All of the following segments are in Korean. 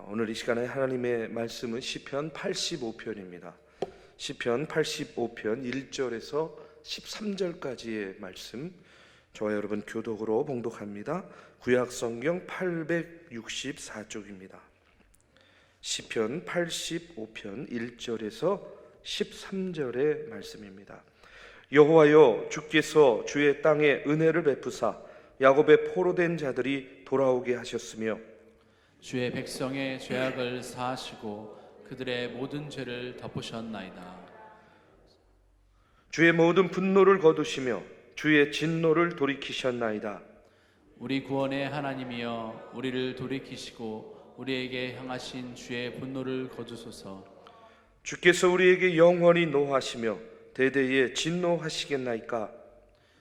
오늘 이 시간에 하나님의 말씀은 시편 85편입니다. 시편 85편 1절에서 13절까지의 말씀, 저와 여러분 교독으로 봉독합니다. 구약성경 864쪽입니다. 시편 85편 1절에서 13절의 말씀입니다. 여호와여, 주께서 주의 땅에 은혜를 베푸사 야곱의 포로된 자들이 돌아오게 하셨으며 주의 백성의 죄악을 사하시고 그들의 모든 죄를 덮으셨나이다. 주의 모든 분노를 거두시며 주의 진노를 돌이키셨나이다. 우리 구원의 하나님이여, 우리를 돌이키시고 우리에게 향하신 주의 분노를 거두소서. 주께서 우리에게 영원히 노하시며 대대에 진노하시겠나이까.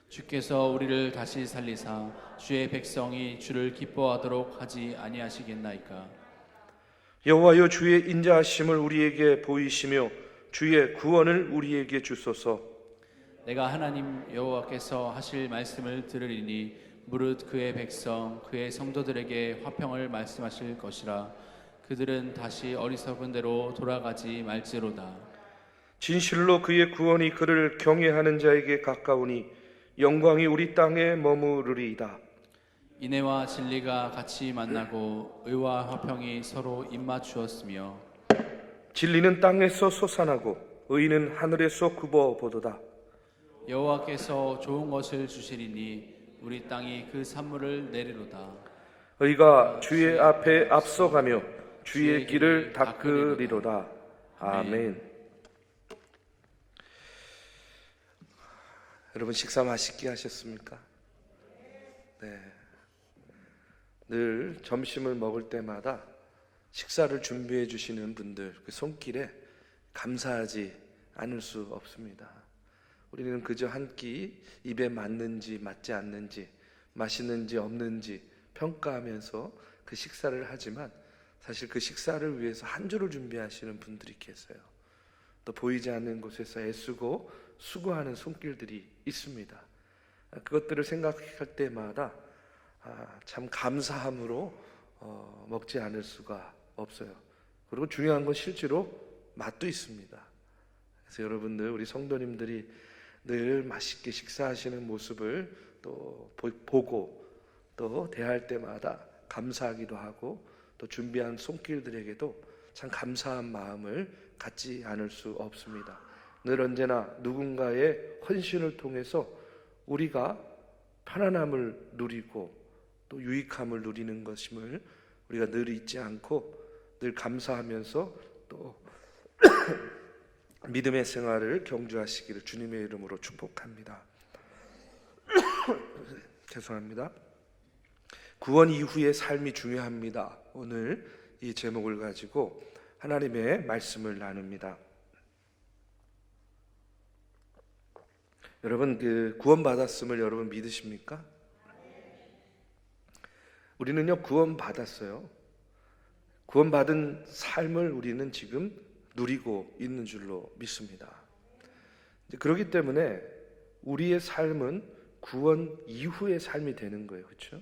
주께서 우리를 다시 살리사 주의 백성이 주를 기뻐하도록 하지 아니하시겠나이까. 여호와여, 주의 인자하심을 우리에게 보이시며 주의 구원을 우리에게 주소서. 내가 하나님 여호와께서 하실 말씀을 들으리니 무릇 그의 백성 그의 성도들에게 화평을 말씀하실 것이라. 그들은 다시 어리석은 대로 돌아가지 말지로다. 진실로 그의 구원이 그를 경외하는 자에게 가까우니 영광이 우리 땅에 머무르리이다. 인애와 진리가 같이 만나고 의와 화평이 서로 입맞추었으며 진리는 땅에서 솟아나고 의는 하늘에서 굽어보도다. 여호와께서 좋은 것을 주시리니 우리 땅이 그 산물을 내리로다. 의가 주의 앞에 앞서가며 주의 길을 닦으리로다. 아멘. 여러분, 식사 맛있게 하셨습니까? 네. 늘 점심을 먹을 때마다 식사를 준비해 주시는 분들 그 손길에 감사하지 않을 수 없습니다. 우리는 그저 한 끼 입에 맞는지 맞지 않는지, 맛있는지 없는지 평가하면서 그 식사를 하지만 사실 그 식사를 위해서 한 주를 준비하시는 분들이 계세요. 또 보이지 않는 곳에서 애쓰고 수고하는 손길들이 있습니다. 그것들을 생각할 때마다 참 감사함으로 먹지 않을 수가 없어요. 그리고 중요한 건 실제로 맛도 있습니다. 그래서 여러분들, 우리 성도님들이 늘 맛있게 식사하시는 모습을 또 보고 또 대할 때마다 감사하기도 하고 또 준비한 손길들에게도 참 감사한 마음을 갖지 않을 수 없습니다. 늘 언제나 누군가의 헌신을 통해서 우리가 편안함을 누리고 또 유익함을 누리는 것임을 우리가 늘 잊지 않고 늘 감사하면서 또 믿음의 생활을 경주하시기를 주님의 이름으로 축복합니다. 죄송합니다. 구원 이후의 삶이 중요합니다. 오늘 이 제목을 가지고 하나님의 말씀을 나눕니다. 여러분, 그 구원받았음을 여러분 믿으십니까? 우리는요, 구원받았어요. 구원받은 삶을 우리는 지금 누리고 있는 줄로 믿습니다. 그렇기 때문에 우리의 삶은 구원 이후의 삶이 되는 거예요. 그렇죠?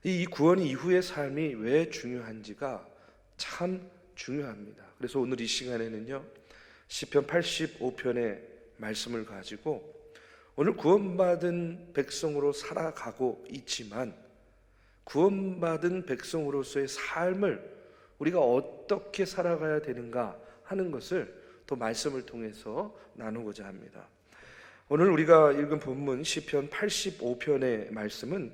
이 구원 이후의 삶이 왜 중요한지가 참 중요합니다. 그래서 오늘 이 시간에는요, 시편 85편의 말씀을 가지고 오늘 구원받은 백성으로 살아가고 있지만 구원받은 백성으로서의 삶을 우리가 어떻게 살아가야 되는가 하는 것을 또 말씀을 통해서 나누고자 합니다. 오늘 우리가 읽은 본문 시편 85편의 말씀은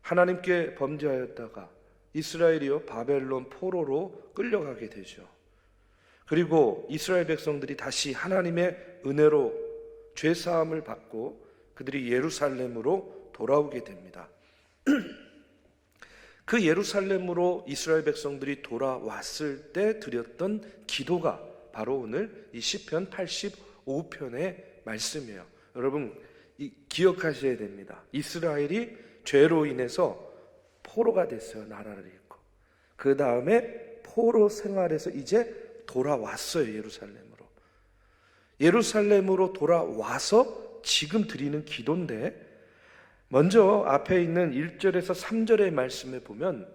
하나님께 범죄하였다가 이스라엘이요 바벨론 포로로 끌려가게 되죠. 그리고 이스라엘 백성들이 다시 하나님의 은혜로 죄사함을 받고 그들이 예루살렘으로 돌아오게 됩니다. 그 예루살렘으로 이스라엘 백성들이 돌아왔을 때 드렸던 기도가 바로 오늘 이 시편 85편의 말씀이에요. 여러분, 기억하셔야 됩니다. 이스라엘이 죄로 인해서 포로가 됐어요. 나라를 잃고. 그 다음에 포로 생활에서 이제 돌아왔어요. 예루살렘으로 돌아와서 지금 드리는 기도인데, 먼저 앞에 있는 1절에서 3절의 말씀에 보면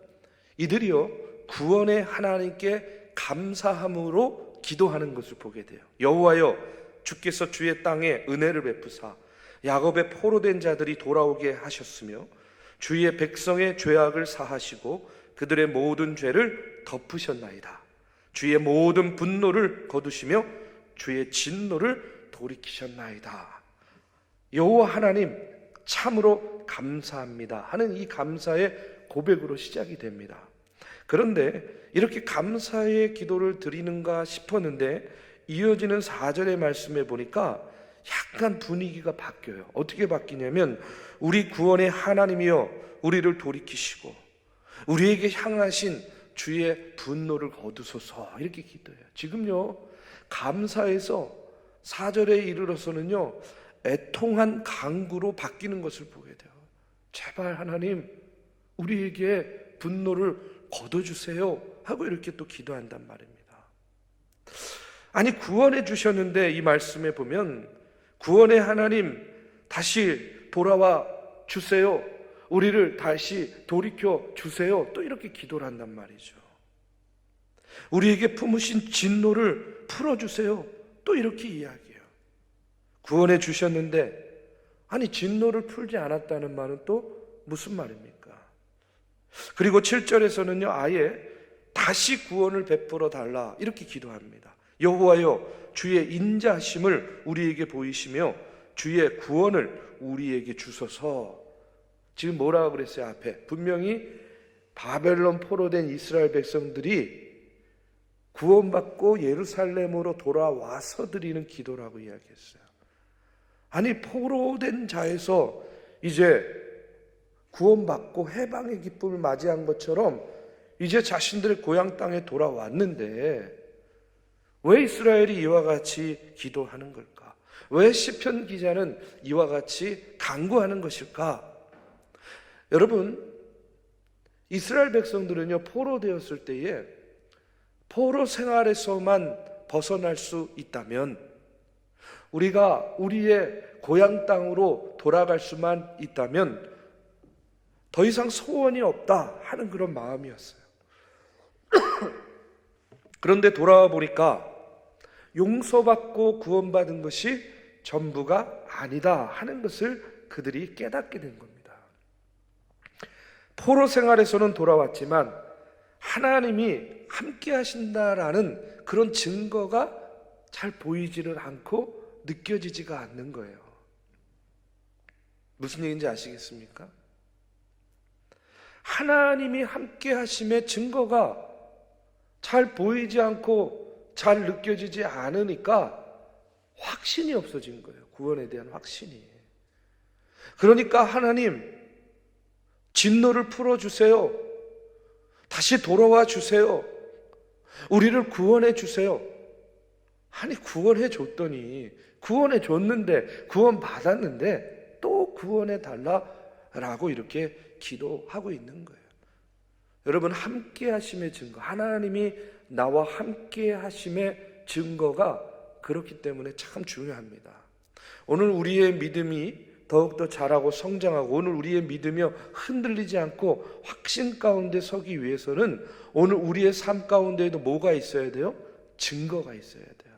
이들이요 구원의 하나님께 감사함으로 기도하는 것을 보게 돼요. 여호와여, 주께서 주의 땅에 은혜를 베푸사 야곱의 포로된 자들이 돌아오게 하셨으며 주의 백성의 죄악을 사하시고 그들의 모든 죄를 덮으셨나이다. 주의 모든 분노를 거두시며 주의 진노를 돌이키셨나이다. 여호와 하나님 참으로 감사합니다 하는 이 감사의 고백으로 시작이 됩니다. 그런데 이렇게 감사의 기도를 드리는가 싶었는데 이어지는 4절의 말씀에 보니까 약간 분위기가 바뀌어요. 어떻게 바뀌냐면 우리 구원의 하나님이여 우리를 돌이키시고 우리에게 향하신 주의 분노를 거두소서, 이렇게 기도해요. 지금요, 감사에서 4절에 이르러서는요 애통한 간구로 바뀌는 것을 보게 돼요. 제발 하나님 우리에게 분노를 거둬주세요 하고 이렇게 또 기도한단 말입니다. 아니, 구원해 주셨는데 이 말씀에 보면 구원의 하나님 다시 돌아와 주세요, 우리를 다시 돌이켜 주세요, 또 이렇게 기도를 한단 말이죠. 우리에게 품으신 진노를 풀어주세요, 또 이렇게 이야기해요. 구원해 주셨는데 아니 진노를 풀지 않았다는 말은 또 무슨 말입니까? 그리고 7절에서는요 아예 다시 구원을 베풀어 달라 이렇게 기도합니다. 여호와여, 주의 인자하심을 우리에게 보이시며 주의 구원을 우리에게 주소서. 지금 뭐라고 그랬어요? 앞에 분명히 바벨론 포로된 이스라엘 백성들이 구원받고 예루살렘으로 돌아와서 드리는 기도라고 이야기했어요. 아니, 포로된 자에서 이제 구원받고 해방의 기쁨을 맞이한 것처럼 이제 자신들의 고향 땅에 돌아왔는데 왜 이스라엘이 이와 같이 기도하는 걸까? 왜 시편 기자는 이와 같이 간구하는 것일까? 여러분, 이스라엘 백성들은요 포로되었을 때에 포로 생활에서만 벗어날 수 있다면, 우리가 우리의 고향 땅으로 돌아갈 수만 있다면 더 이상 소원이 없다 하는 그런 마음이었어요. 그런데 돌아와 보니까 용서받고 구원받은 것이 전부가 아니다 하는 것을 그들이 깨닫게 된 겁니다. 포로 생활에서는 돌아왔지만 하나님이 함께 하신다라는 그런 증거가 잘 보이지를 않고 느껴지지가 않는 거예요. 무슨 얘기인지 아시겠습니까? 하나님이 함께 하심의 증거가 잘 보이지 않고 잘 느껴지지 않으니까 확신이 없어진 거예요. 구원에 대한 확신이. 그러니까 하나님 진노를 풀어주세요, 다시 돌아와 주세요, 우리를 구원해 주세요. 아니, 구원해 줬더니, 구원해 줬는데, 구원 받았는데 또 구원해 달라라고 이렇게 기도하고 있는 거예요. 여러분, 함께 하심의 증거, 하나님이 나와 함께 하심의 증거가 그렇기 때문에 참 중요합니다. 오늘 우리의 믿음이 더욱더 자라고 성장하고 오늘 우리의 믿음이 흔들리지 않고 확신 가운데 서기 위해서는 오늘 우리의 삶 가운데에도 뭐가 있어야 돼요? 증거가 있어야 돼요.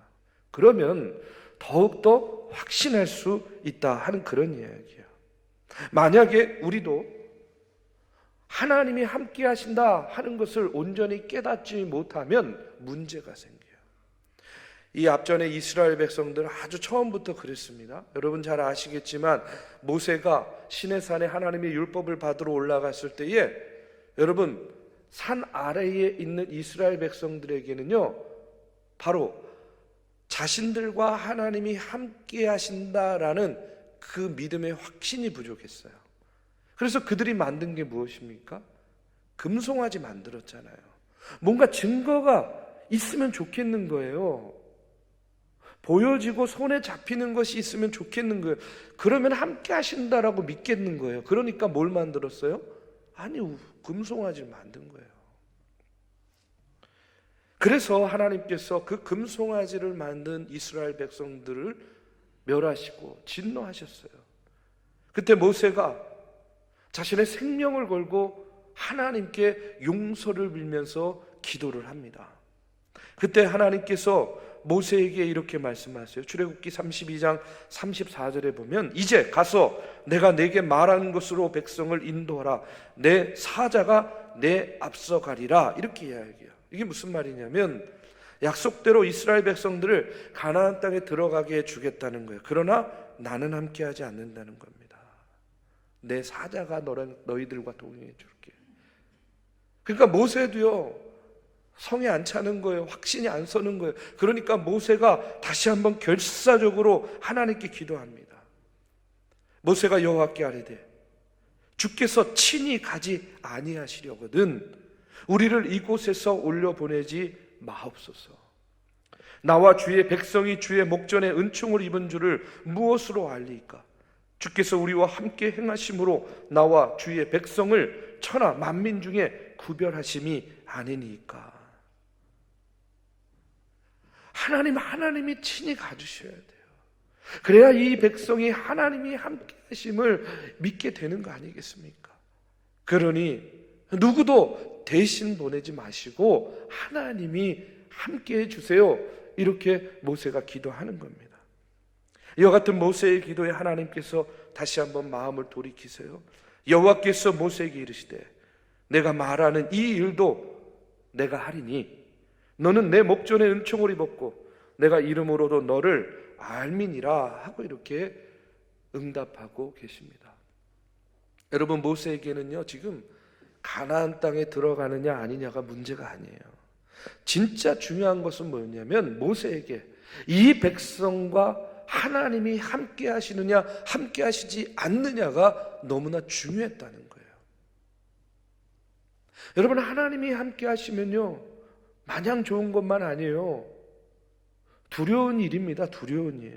그러면 더욱더 확신할 수 있다 하는 그런 이야기예요. 만약에 우리도 하나님이 함께 하신다 하는 것을 온전히 깨닫지 못하면 문제가 생겨요. 이 앞전에 이스라엘 백성들 아주 처음부터 그랬습니다. 여러분 잘 아시겠지만 모세가 시내산에 하나님의 율법을 받으러 올라갔을 때에 여러분 산 아래에 있는 이스라엘 백성들에게는요 바로 자신들과 하나님이 함께 하신다라는 그 믿음의 확신이 부족했어요. 그래서 그들이 만든 게 무엇입니까? 금송아지 만들었잖아요. 뭔가 증거가 있으면 좋겠는 거예요. 보여지고 손에 잡히는 것이 있으면 좋겠는 거예요. 그러면 함께 하신다라고 믿겠는 거예요. 그러니까 뭘 만들었어요? 아니, 금송아지를 만든 거예요. 그래서 하나님께서 그 금송아지를 만든 이스라엘 백성들을 멸하시고 진노하셨어요. 그때 모세가 자신의 생명을 걸고 하나님께 용서를 빌면서 기도를 합니다. 그때 하나님께서 모세에게 이렇게 말씀하세요. 출애굽기 32장 34절에 보면 이제 가서 내가 내게 말하는 것으로 백성을 인도하라. 내 사자가 내 앞서 가리라. 이렇게 이야기해요. 이게 무슨 말이냐면 약속대로 이스라엘 백성들을 가나안 땅에 들어가게 해주겠다는 거예요. 그러나 나는 함께하지 않는다는 겁니다. 내 사자가 너희들과 동행해 줄게. 그러니까 모세도요, 성에 안 차는 거예요. 확신이 안 서는 거예요. 그러니까 모세가 다시 한번 결사적으로 하나님께 기도합니다. 모세가 여호와께 아뢰되 주께서 친히 가지 아니하시려거든 우리를 이곳에서 올려보내지 마옵소서. 나와 주의 백성이 주의 목전에 은총을 입은 줄을 무엇으로 알리까? 주께서 우리와 함께 행하심으로 나와 주의 백성을 천하 만민 중에 구별하심이 아니니까. 하나님이 친히 가주셔야 돼요. 그래야 이 백성이 하나님이 함께 하심을 믿게 되는 거 아니겠습니까? 그러니 누구도 대신 보내지 마시고 하나님이 함께 해주세요. 이렇게 모세가 기도하는 겁니다. 이와 같은 모세의 기도에 하나님께서 다시 한번 마음을 돌이키세요. 여호와께서 모세에게 이르시되 내가 말하는 이 일도 내가 하리니 너는 내 목전에 은총을 입었고 내가 이름으로도 너를 알미니라 하고 이렇게 응답하고 계십니다. 여러분, 모세에게는요 지금 가나안 땅에 들어가느냐 아니냐가 문제가 아니에요. 진짜 중요한 것은 뭐였냐면 모세에게 이 백성과 하나님이 함께 하시느냐 함께 하시지 않느냐가 너무나 중요했다는 거예요. 여러분, 하나님이 함께 하시면요 마냥 좋은 것만 아니에요. 두려운 일입니다. 두려운 일.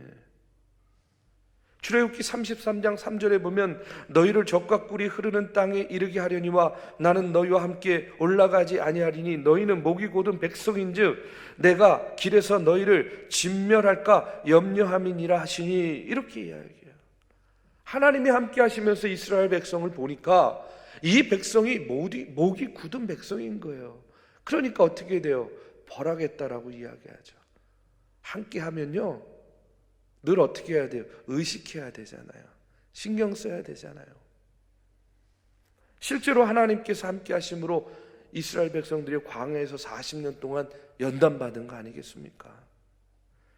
출애굽기 33장 3절에 보면 너희를 젖과 꿀이 흐르는 땅에 이르게 하려니와 나는 너희와 함께 올라가지 아니하리니 너희는 목이 곧은 백성인즉 내가 길에서 너희를 진멸할까 염려함이니라 하시니 이렇게 이야기해요. 하나님이 함께 하시면서 이스라엘 백성을 보니까 이 백성이 목이 굳은 백성인 거예요. 그러니까 어떻게 돼요? 벌하겠다라고 이야기하죠. 함께 하면요 늘 어떻게 해야 돼요? 의식해야 되잖아요. 신경 써야 되잖아요. 실제로 하나님께서 함께 하심으로 이스라엘 백성들이 광야에서 40년 동안 연단받은 거 아니겠습니까?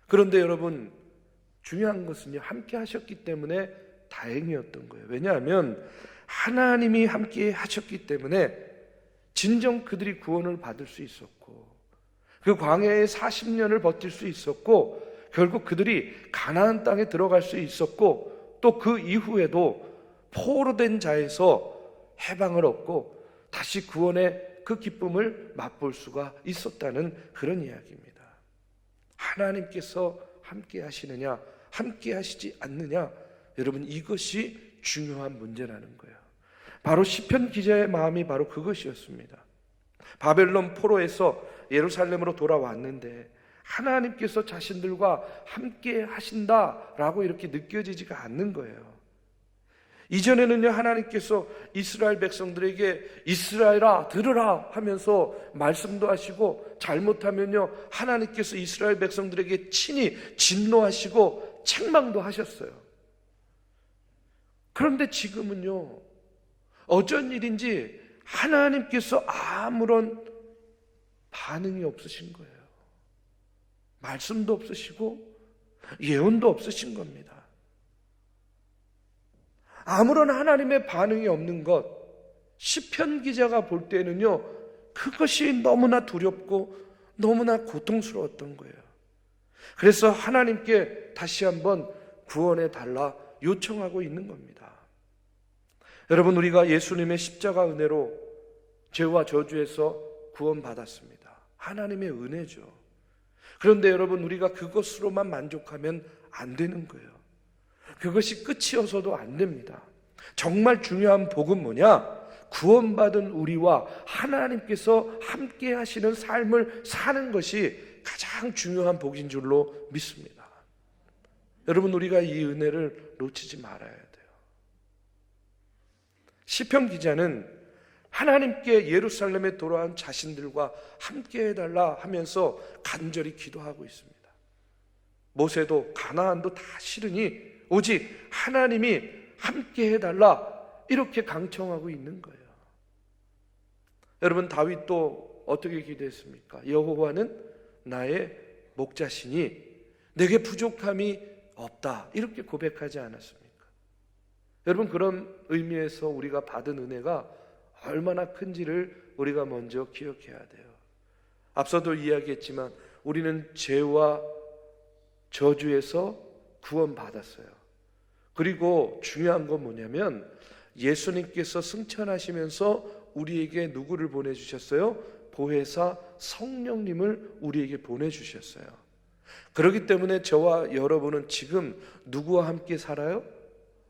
그런데 여러분, 중요한 것은요 함께 하셨기 때문에 다행이었던 거예요. 왜냐하면 하나님이 함께 하셨기 때문에 진정 그들이 구원을 받을 수 있었고 그 광야에 40년을 버틸 수 있었고 결국 그들이 가나안 땅에 들어갈 수 있었고 또 그 이후에도 포로된 자에서 해방을 얻고 다시 구원의 그 기쁨을 맛볼 수가 있었다는 그런 이야기입니다. 하나님께서 함께 하시느냐 함께 하시지 않느냐, 여러분 이것이 중요한 문제라는 거예요. 바로 시편 기자의 마음이 바로 그것이었습니다. 바벨론 포로에서 예루살렘으로 돌아왔는데 하나님께서 자신들과 함께 하신다라고 이렇게 느껴지지가 않는 거예요. 이전에는요 하나님께서 이스라엘 백성들에게 이스라엘아 들으라 하면서 말씀도 하시고 잘못하면요 하나님께서 이스라엘 백성들에게 친히 진노하시고 책망도 하셨어요. 그런데 지금은요 어쩐 일인지 하나님께서 아무런 반응이 없으신 거예요. 말씀도 없으시고 예언도 없으신 겁니다. 아무런 하나님의 반응이 없는 것, 시편 기자가 볼 때는요 그것이 너무나 두렵고 너무나 고통스러웠던 거예요. 그래서 하나님께 다시 한번 구원해 달라 요청하고 있는 겁니다. 여러분, 우리가 예수님의 십자가 은혜로 죄와 저주에서 구원받았습니다. 하나님의 은혜죠. 그런데 여러분, 우리가 그것으로만 만족하면 안 되는 거예요. 그것이 끝이어서도 안 됩니다. 정말 중요한 복은 뭐냐? 구원받은 우리와 하나님께서 함께 하시는 삶을 사는 것이 가장 중요한 복인 줄로 믿습니다. 여러분, 우리가 이 은혜를 놓치지 말아야 돼요. 시편 기자는 하나님께 예루살렘에 돌아온 자신들과 함께 해달라 하면서 간절히 기도하고 있습니다. 모세도 가나안도 다 싫으니 오직 하나님이 함께 해달라 이렇게 강청하고 있는 거예요. 여러분, 다윗도 어떻게 기도했습니까? 여호와는 나의 목자시니 내게 부족함이 없다 이렇게 고백하지 않았습니까? 여러분, 그런 의미에서 우리가 받은 은혜가 얼마나 큰지를 우리가 먼저 기억해야 돼요. 앞서도 이야기했지만 우리는 죄와 저주에서 구원받았어요. 그리고 중요한 건 뭐냐면 예수님께서 승천하시면서 우리에게 누구를 보내주셨어요? 보혜사 성령님을 우리에게 보내주셨어요. 그렇기 때문에 저와 여러분은 지금 누구와 함께 살아요?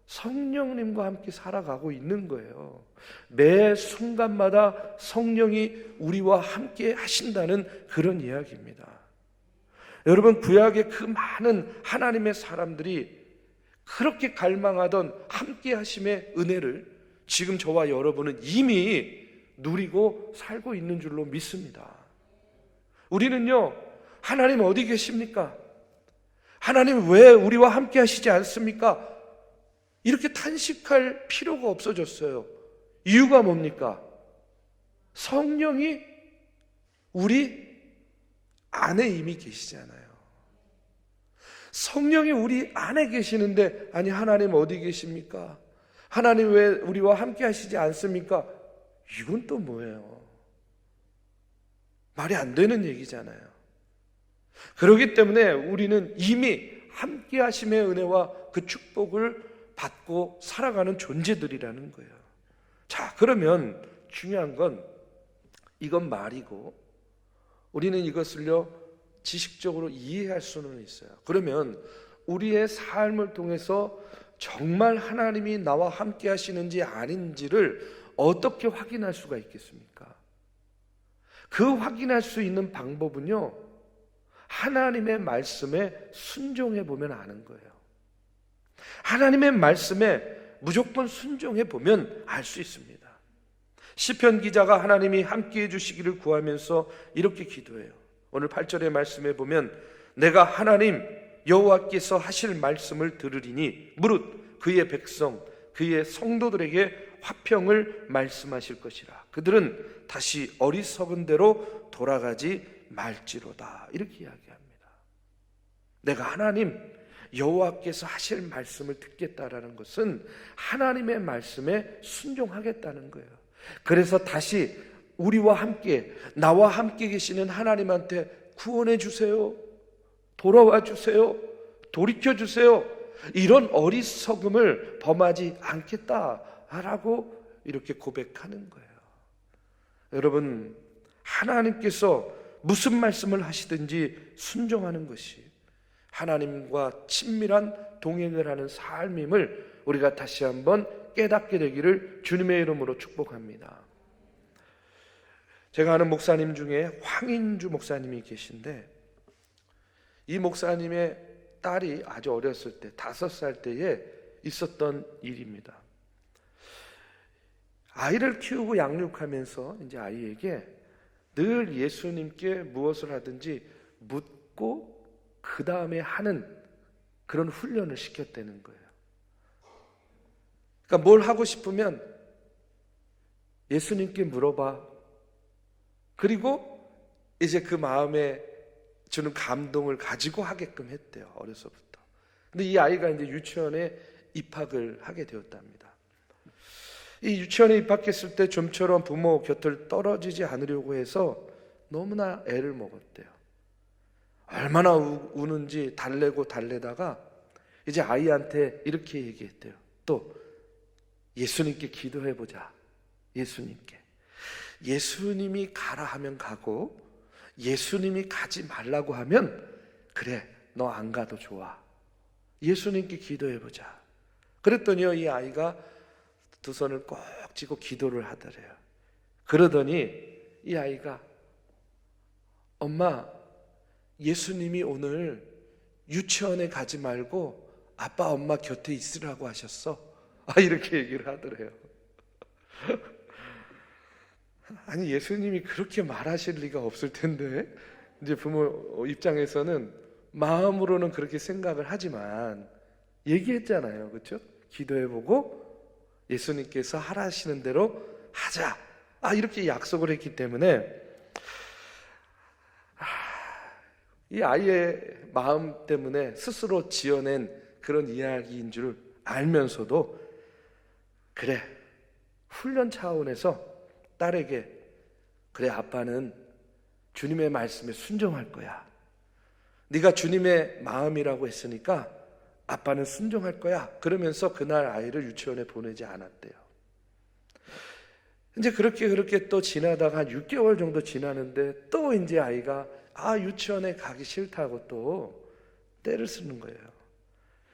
성령님과 함께 살아가고 있는 거예요. 매 순간마다 성령이 우리와 함께 하신다는 그런 이야기입니다. 여러분, 구약의 그 많은 하나님의 사람들이 그렇게 갈망하던 함께 하심의 은혜를 지금 저와 여러분은 이미 누리고 살고 있는 줄로 믿습니다. 우리는요, 하나님 어디 계십니까? 하나님 왜 우리와 함께 하시지 않습니까? 이렇게 탄식할 필요가 없어졌어요. 이유가 뭡니까? 성령이 우리 안에 이미 계시잖아요. 성령이 우리 안에 계시는데, 아니 하나님 어디 계십니까? 하나님 왜 우리와 함께 하시지 않습니까? 이건 또 뭐예요? 말이 안 되는 얘기잖아요. 그렇기 때문에 우리는 이미 함께 하심의 은혜와 그 축복을 받고 살아가는 존재들이라는 거예요. 자, 그러면 중요한 건 이건 말이고 우리는 이것을요 지식적으로 이해할 수는 있어요. 그러면 우리의 삶을 통해서 정말 하나님이 나와 함께 하시는지 아닌지를 어떻게 확인할 수가 있겠습니까? 그 확인할 수 있는 방법은요, 하나님의 말씀에 순종해 보면 아는 거예요. 하나님의 말씀에 무조건 순종해 보면 알 수 있습니다. 시편 기자가 하나님이 함께 해주시기를 구하면서 이렇게 기도해요. 오늘 8절의 말씀에 보면 내가 하나님 여호와께서 하실 말씀을 들으리니 무릇 그의 백성 그의 성도들에게 화평을 말씀하실 것이라. 그들은 다시 어리석은 대로 돌아가지 말지로다. 이렇게 이야기합니다. 내가 하나님 여호와께서 하실 말씀을 듣겠다라는 것은 하나님의 말씀에 순종하겠다는 거예요. 그래서 다시 우리와 함께, 나와 함께 계시는 하나님한테 구원해 주세요, 돌아와 주세요, 돌이켜 주세요, 이런 어리석음을 범하지 않겠다라고 이렇게 고백하는 거예요. 여러분, 하나님께서 무슨 말씀을 하시든지 순종하는 것이 하나님과 친밀한 동행을 하는 삶임을 우리가 다시 한번 깨닫게 되기를 주님의 이름으로 축복합니다. 제가 아는 목사님 중에 황인주 목사님이 계신데, 이 목사님의 딸이 아주 어렸을 때 5살 때에 있었던 일입니다. 아이를 키우고 양육하면서 이제 아이에게 늘 예수님께 무엇을 하든지 묻고 그 다음에 하는 그런 훈련을 시켰다는 거예요. 그러니까 뭘 하고 싶으면 예수님께 물어봐. 그리고 이제 그 마음에 주는 감동을 가지고 하게끔 했대요. 어려서부터. 근데 이 아이가 이제 유치원에 입학을 하게 되었답니다. 이 유치원에 입학했을 때 좀처럼 부모 곁을 떨어지지 않으려고 해서 너무나 애를 먹었대요. 얼마나 우는지 달래고 달래다가 이제 아이한테 이렇게 얘기했대요. 또 예수님께 기도해보자. 예수님이 가라 하면 가고 예수님이 가지 말라고 하면 그래, 너 안 가도 좋아. 예수님께 기도해보자. 그랬더니요, 이 아이가 두 손을 꼭 쥐고 기도를 하더래요. 그러더니 이 아이가 엄마, 예수님이 오늘 유치원에 가지 말고 아빠 엄마 곁에 있으라고 하셨어. 이렇게 얘기를 하더래요. 아니 예수님이 그렇게 말하실 리가 없을 텐데, 이제 부모 입장에서는 마음으로는 그렇게 생각을 하지만 얘기했잖아요, 그렇죠? 기도해보고 예수님께서 하라시는 대로 하자, 이렇게 약속을 했기 때문에 이 아이의 마음 때문에 스스로 지어낸 그런 이야기인 줄 알면서도, 그래, 훈련 차원에서 딸에게, 그래, 아빠는 주님의 말씀에 순종할 거야, 네가 주님의 마음이라고 했으니까 아빠는 순종할 거야, 그러면서 그날 아이를 유치원에 보내지 않았대요. 이제 그렇게 또 지나다가 한 6개월 정도 지나는데 또 이제 아이가 유치원에 가기 싫다고 또 떼를 쓰는 거예요.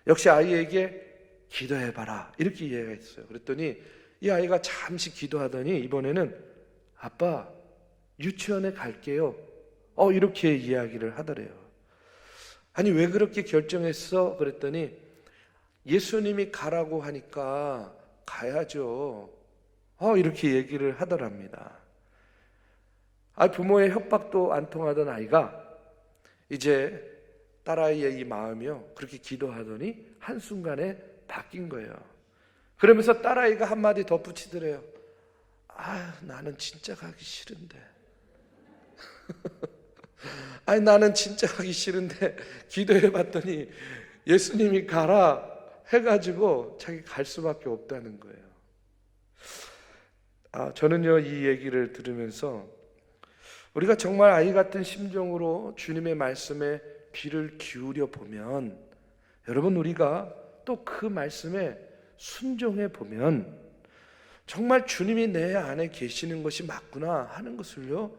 역시 아이에게 기도해봐라, 이렇게 이야기했어요. 그랬더니 이 아이가 잠시 기도하더니 이번에는 아빠 유치원에 갈게요, 이렇게 이야기를 하더래요. 아니 왜 그렇게 결정했어? 그랬더니 예수님이 가라고 하니까 가야죠, 이렇게 얘기를 하더랍니다. 부모의 협박도 안 통하던 아이가 이제 딸아이의 이 마음이요, 그렇게 기도하더니 한순간에 바뀐 거예요. 그러면서 딸아이가 한마디 덧붙이더래요. 나는 진짜 가기 싫은데. 나는 진짜 가기 싫은데 기도해 봤더니 예수님이 가라 해가지고 자기 갈 수밖에 없다는 거예요. 저는요, 이 얘기를 들으면서 우리가 정말 아이 같은 심정으로 주님의 말씀에 귀를 기울여 보면, 여러분, 우리가 또 그 말씀에 순종해 보면 정말 주님이 내 안에 계시는 것이 맞구나 하는 것을요,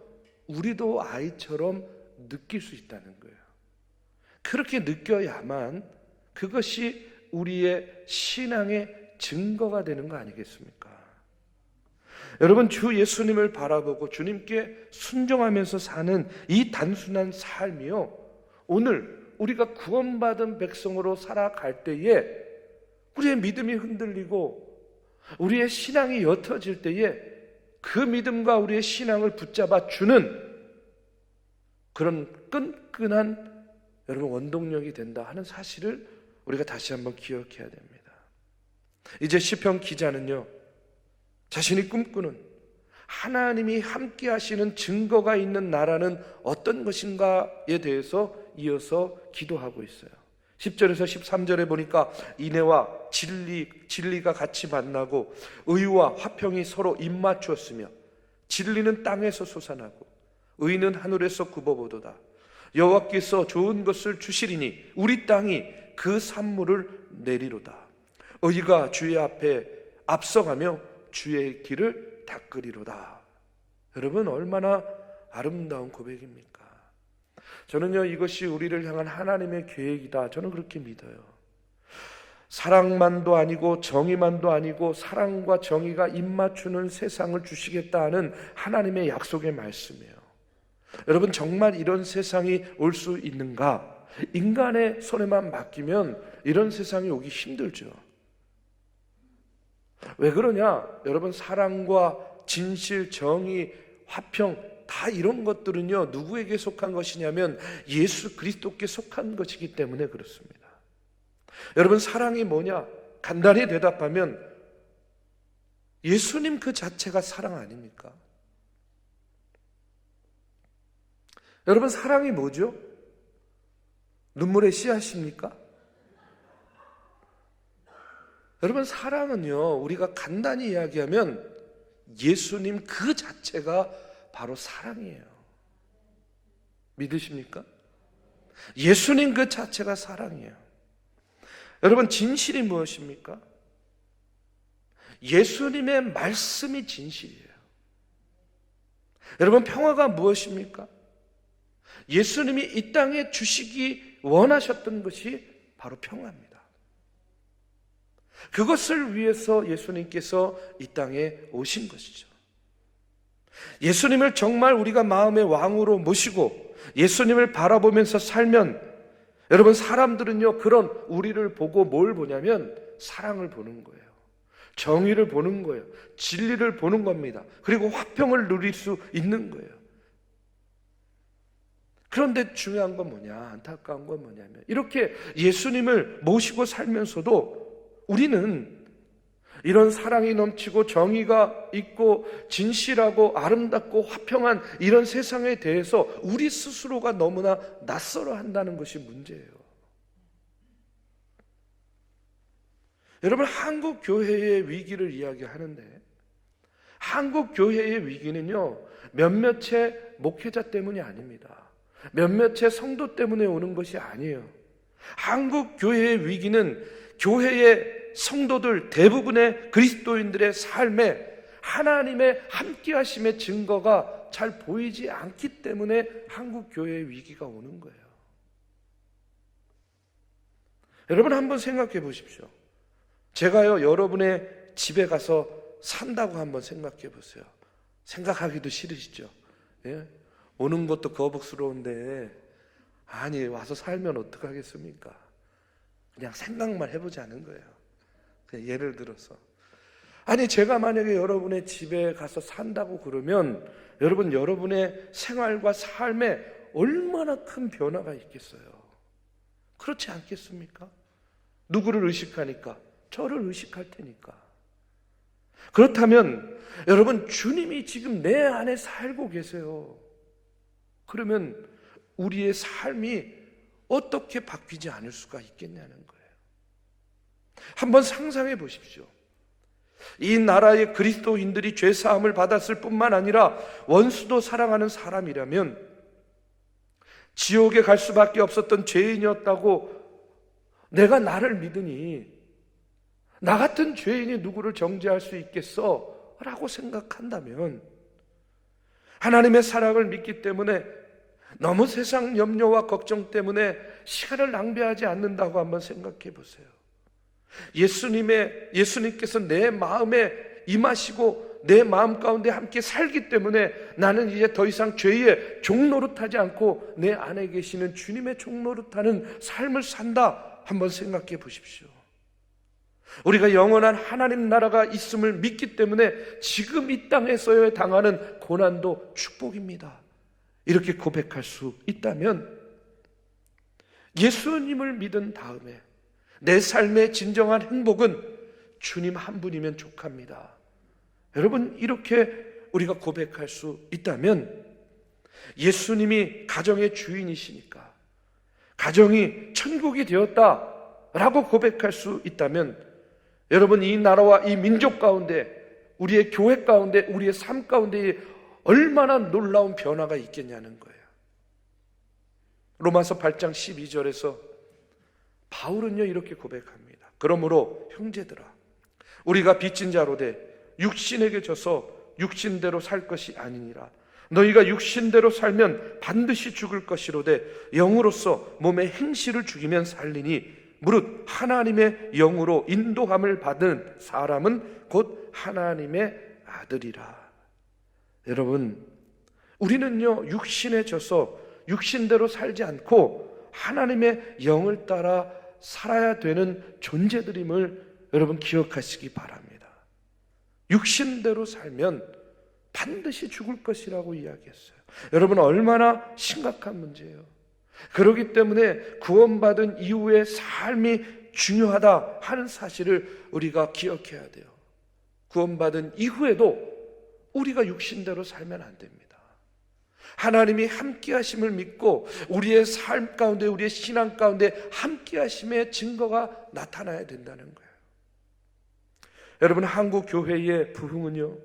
우리도 아이처럼 느낄 수 있다는 거예요. 그렇게 느껴야만 그것이 우리의 신앙의 증거가 되는 거 아니겠습니까? 여러분, 주 예수님을 바라보고 주님께 순종하면서 사는 이 단순한 삶이요, 오늘 우리가 구원받은 백성으로 살아갈 때에 우리의 믿음이 흔들리고 우리의 신앙이 옅어질 때에 그 믿음과 우리의 신앙을 붙잡아 주는 그런 끈끈한, 여러분, 원동력이 된다 하는 사실을 우리가 다시 한번 기억해야 됩니다. 이제 시편 기자는요, 자신이 꿈꾸는 하나님이 함께 하시는 증거가 있는 나라는 어떤 것인가에 대해서 이어서 기도하고 있어요. 10절에서 13절에 보니까 인애와 진리가 같이 만나고 의와 화평이 서로 입맞추었으며 진리는 땅에서 솟아나고 의는 하늘에서 굽어보도다. 여호와께서 좋은 것을 주시리니 우리 땅이 그 산물을 내리로다. 의가 주의 앞에 앞서가며 주의 길을 닦으리로다. 여러분, 얼마나 아름다운 고백입니까? 저는요, 이것이 우리를 향한 하나님의 계획이다, 저는 그렇게 믿어요. 사랑만도 아니고 정의만도 아니고 사랑과 정의가 입맞추는 세상을 주시겠다 하는 하나님의 약속의 말씀이에요. 여러분, 정말 이런 세상이 올 수 있는가? 인간의 손에만 맡기면 이런 세상이 오기 힘들죠. 왜 그러냐? 여러분, 사랑과 진실, 정의, 화평, 다 이런 것들은요, 누구에게 속한 것이냐면 예수 그리스도께 속한 것이기 때문에 그렇습니다. 여러분, 사랑이 뭐냐? 간단히 대답하면 예수님 그 자체가 사랑 아닙니까? 여러분, 사랑이 뭐죠? 눈물의 씨앗입니까? 여러분, 사랑은요, 우리가 간단히 이야기하면 예수님 그 자체가 바로 사랑이에요. 믿으십니까? 예수님 그 자체가 사랑이에요. 여러분, 진실이 무엇입니까? 예수님의 말씀이 진실이에요. 여러분, 평화가 무엇입니까? 예수님이 이 땅에 주시기 원하셨던 것이 바로 평화입니다. 그것을 위해서 예수님께서 이 땅에 오신 것이죠. 예수님을 정말 우리가 마음의 왕으로 모시고 예수님을 바라보면서 살면, 여러분, 사람들은요, 그런 우리를 보고 뭘 보냐면 사랑을 보는 거예요. 정의를 보는 거예요. 진리를 보는 겁니다. 그리고 화평을 누릴 수 있는 거예요. 그런데 중요한 건 뭐냐, 안타까운 건 뭐냐면, 이렇게 예수님을 모시고 살면서도 우리는 이런 사랑이 넘치고 정의가 있고 진실하고 아름답고 화평한 이런 세상에 대해서 우리 스스로가 너무나 낯설어 한다는 것이 문제예요. 여러분, 한국 교회의 위기를 이야기하는데, 한국 교회의 위기는요, 몇몇의 목회자 때문이 아닙니다. 몇몇의 성도 때문에 오는 것이 아니에요. 한국 교회의 위기는 교회의 성도들 대부분의 그리스도인들의 삶에 하나님의 함께하심의 증거가 잘 보이지 않기 때문에 한국 교회의 위기가 오는 거예요. 여러분, 한번 생각해 보십시오. 제가요, 여러분의 집에 가서 산다고 한번 생각해 보세요. 생각하기도 싫으시죠? 예? 오는 것도 거북스러운데, 아니, 와서 살면 어떡하겠습니까? 그냥 생각만 해보자는 거예요. 그냥 예를 들어서. 아니, 제가 만약에 여러분의 집에 가서 산다고 그러면, 여러분의 생활과 삶에 얼마나 큰 변화가 있겠어요? 그렇지 않겠습니까? 누구를 의식하니까? 저를 의식할 테니까. 그렇다면 여러분, 주님이 지금 내 안에 살고 계세요. 그러면 우리의 삶이 어떻게 바뀌지 않을 수가 있겠냐는 거예요. 한번 상상해 보십시오. 이 나라의 그리스도인들이 죄사함을 받았을 뿐만 아니라 원수도 사랑하는 사람이라면 지옥에 갈 수밖에 없었던 죄인이었다고 내가 나를 믿으니 나 같은 죄인이 누구를 정죄할 수 있겠어? 라고 생각한다면, 하나님의 사랑을 믿기 때문에 너무 세상 염려와 걱정 때문에 시간을 낭비하지 않는다고 한번 생각해 보세요. 예수님께서 내 마음에 임하시고 내 마음 가운데 함께 살기 때문에 나는 이제 더 이상 죄의 종노릇하지 않고 내 안에 계시는 주님의 종노릇하는 삶을 산다. 한번 생각해 보십시오. 우리가 영원한 하나님 나라가 있음을 믿기 때문에 지금 이 땅에서의 당하는 고난도 축복입니다. 이렇게 고백할 수 있다면, 예수님을 믿은 다음에 내 삶의 진정한 행복은 주님 한 분이면 족합니다. 여러분, 이렇게 우리가 고백할 수 있다면, 예수님이 가정의 주인이시니까 가정이 천국이 되었다라고 고백할 수 있다면, 여러분, 이 나라와 이 민족 가운데, 우리의 교회 가운데, 우리의 삶 가운데 얼마나 놀라운 변화가 있겠냐는 거예요. 로마서 8장 12절에서 바울은요, 이렇게 고백합니다. 그러므로 형제들아, 우리가 빚진 자로 돼 육신에게 져서 육신대로 살 것이 아니니라. 너희가 육신대로 살면 반드시 죽을 것이로되 영으로서 몸의 행실을 죽이면 살리니 무릇 하나님의 영으로 인도함을 받은 사람은 곧 하나님의 아들이라. 여러분, 우리는요, 육신에 져서 육신대로 살지 않고 하나님의 영을 따라 살아야 되는 존재들임을 여러분 기억하시기 바랍니다. 육신대로 살면 반드시 죽을 것이라고 이야기했어요. 여러분, 얼마나 심각한 문제예요. 그렇기 때문에 구원받은 이후의 삶이 중요하다 하는 사실을 우리가 기억해야 돼요. 구원받은 이후에도 우리가 육신대로 살면 안 됩니다. 하나님이 함께 하심을 믿고 우리의 삶 가운데, 우리의 신앙 가운데 함께 하심의 증거가 나타나야 된다는 거예요. 여러분, 한국 교회의 부흥은요,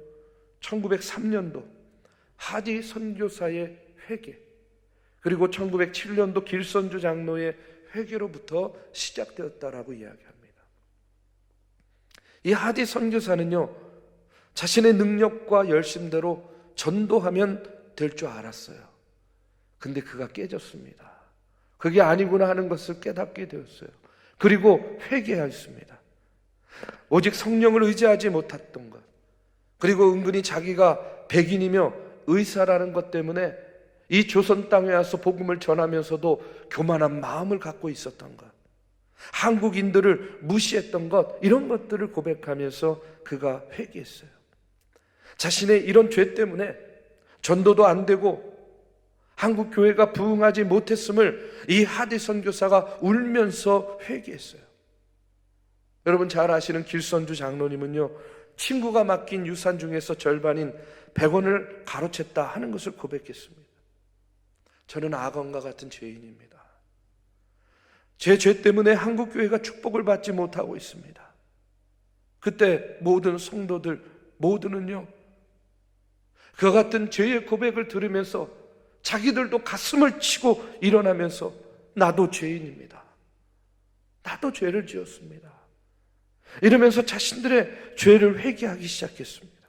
1903년도 하디 선교사의 회개, 그리고 1907년도 길선주 장로의 회개로부터 시작되었다라고 이야기합니다. 이 하디 선교사는요, 자신의 능력과 열심대로 전도하면 될 줄 알았어요. 근데 그가 깨졌습니다. 그게 아니구나 하는 것을 깨닫게 되었어요. 그리고 회개하였습니다. 오직 성령을 의지하지 못했던 것, 그리고 은근히 자기가 백인이며 의사라는 것 때문에 이 조선 땅에 와서 복음을 전하면서도 교만한 마음을 갖고 있었던 것, 한국인들을 무시했던 것, 이런 것들을 고백하면서 그가 회개했어요. 자신의 이런 죄 때문에 전도도 안 되고 한국 교회가 부흥하지 못했음을 이 하디 선교사가 울면서 회개했어요. 여러분 잘 아시는 길선주 장로님은요, 친구가 맡긴 유산 중에서 절반인 100원을 가로챘다 하는 것을 고백했습니다. 저는 악원과 같은 죄인입니다. 제 죄 때문에 한국 교회가 축복을 받지 못하고 있습니다. 그때 모든 성도들 모두는요, 그와 같은 죄의 고백을 들으면서 자기들도 가슴을 치고 일어나면서 나도 죄인입니다. 나도 죄를 지었습니다. 이러면서 자신들의 죄를 회개하기 시작했습니다.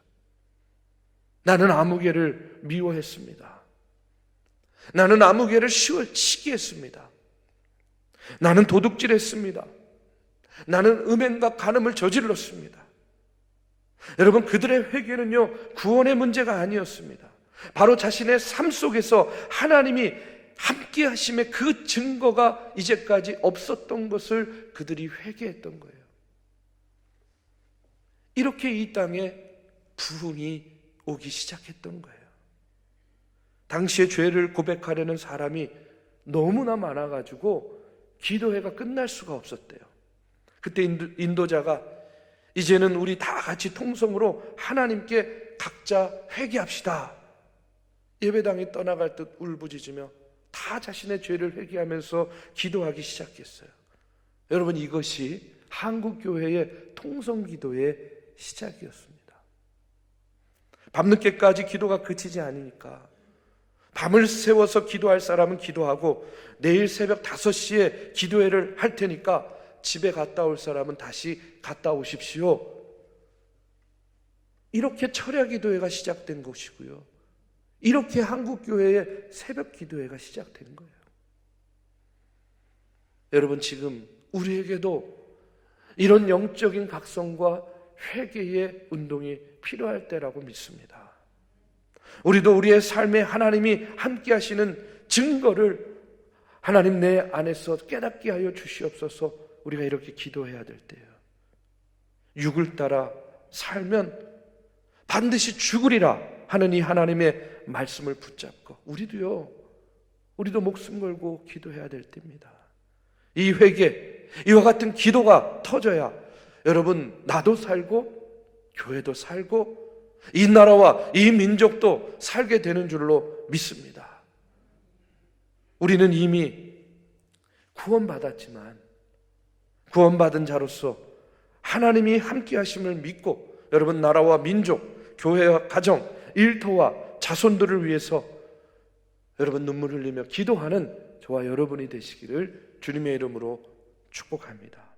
나는 아무개를 미워했습니다. 나는 아무개를 시기했습니다. 나는 도둑질했습니다. 나는 음행과 간음을 저질렀습니다. 여러분, 그들의 회개는요, 구원의 문제가 아니었습니다. 바로 자신의 삶 속에서 하나님이 함께 하심의 그 증거가 이제까지 없었던 것을 그들이 회개했던 거예요. 이렇게 이 땅에 부흥이 오기 시작했던 거예요. 당시에 죄를 고백하려는 사람이 너무나 많아가지고 기도회가 끝날 수가 없었대요. 그때 인도자가 이제는 우리 다 같이 통성으로 하나님께 각자 회개합시다. 예배당에 떠나갈 듯 울부짖으며 다 자신의 죄를 회개하면서 기도하기 시작했어요. 여러분, 이것이 한국교회의 통성기도의 시작이었습니다. 밤늦게까지 기도가 그치지 않으니까 밤을 새워서 기도할 사람은 기도하고 내일 새벽 5시에 기도회를 할 테니까 집에 갔다 올 사람은 다시 갔다 오십시오. 이렇게 철야 기도회가 시작된 것이고요. 이렇게 한국교회의 새벽 기도회가 시작된 거예요. 여러분, 지금 우리에게도 이런 영적인 각성과 회개의 운동이 필요할 때라고 믿습니다. 우리도 우리의 삶에 하나님이 함께 하시는 증거를 하나님 내 안에서 깨닫게 하여 주시옵소서. 우리가 이렇게 기도해야 될 때예요. 육을 따라 살면 반드시 죽으리라 하는 이 하나님의 말씀을 붙잡고 우리도 목숨 걸고 기도해야 될 때입니다. 이 회개, 이와 같은 기도가 터져야 여러분, 나도 살고 교회도 살고 이 나라와 이 민족도 살게 되는 줄로 믿습니다. 우리는 이미 구원받았지만 구원받은 자로서 하나님이 함께 하심을 믿고 여러분, 나라와 민족, 교회와 가정, 일터와 자손들을 위해서 여러분 눈물 흘리며 기도하는 저와 여러분이 되시기를 주님의 이름으로 축복합니다.